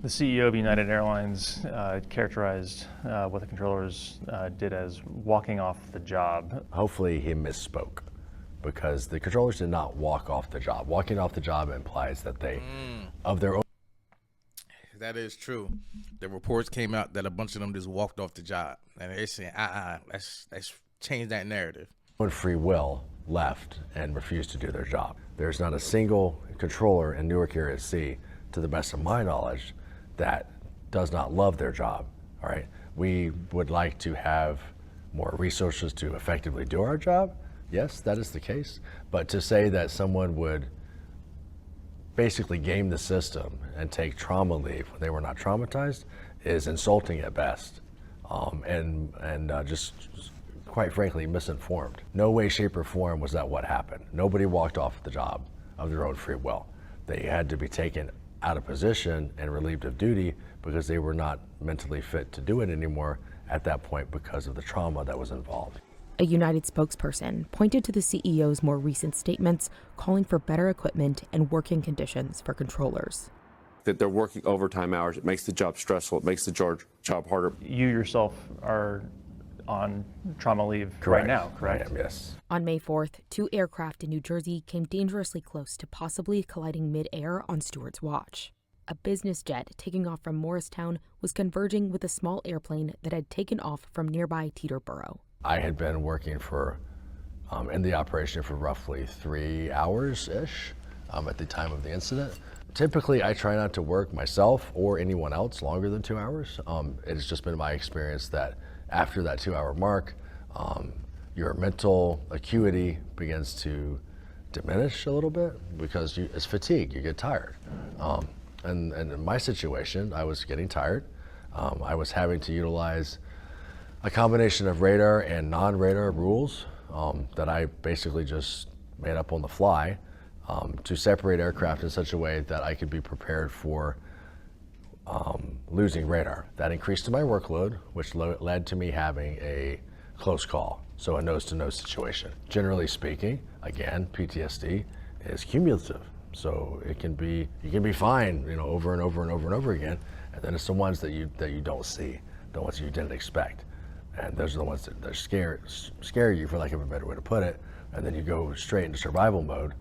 The CEO of United Airlines characterized what the controllers did as walking off the job. Hopefully he misspoke, because the controllers did not walk off the job. Walking off the job implies that they, of their own. That is true. The reports came out that a bunch of them just walked off the job, and they're saying, let's change that narrative. Own free will left and refused to do their job. There's not a single controller in Newark Area C, to the best of my knowledge, that does not love their job. All right, we would like to have more resources to effectively do our job. Yes, that is the case. But to say that someone would basically game the system and take trauma leave when they were not traumatized is insulting at best, and just quite frankly misinformed. No way, shape, or form was that what happened. Nobody walked off the job of their own free will. They had to be taken out of position and relieved of duty because they were not mentally fit to do it anymore at that point because of the trauma that was involved. A United spokesperson pointed to the CEO's more recent statements calling for better equipment and working conditions for controllers. That they're working overtime hours, it makes the job stressful, it makes the job harder. You yourself are on trauma leave Correct. right now, correct? I am, yes. On May 4th, 2 aircraft in New Jersey came dangerously close to possibly colliding mid-air on Stewart's watch. A business jet taking off from Morristown was converging with a small airplane that had taken off from nearby Teterboro. I had been working in the operation for roughly 3 hours-ish at the time of the incident. Typically, I try not to work myself or anyone else longer than 2 hours. It has just been my experience that after that 2-hour mark, your mental acuity begins to diminish a little bit because it's fatigue, you get tired. And in my situation, I was getting tired. I was having to utilize a combination of radar and non-radar rules that I basically just made up on the fly to separate aircraft in such a way that I could be prepared for losing radar. That increased my workload, which led to me having a close call, so a nose-to-nose situation. Generally speaking, again, PTSD is cumulative, so you can be fine, over and over and over and over again, and then it's the ones that you don't see, the ones you didn't expect, and those are the ones that scare you, for lack of a better way to put it, and then you go straight into survival mode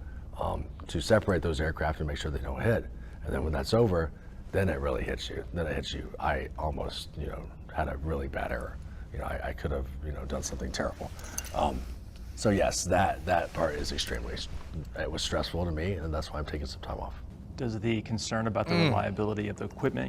to separate those aircraft and make sure they don't hit, and then when that's over, then it really hits you. I almost, had a really bad error. I could have, done something terrible. So yes, that part is it was stressful to me, and that's why I'm taking some time off. Does the concern about the reliability of the equipment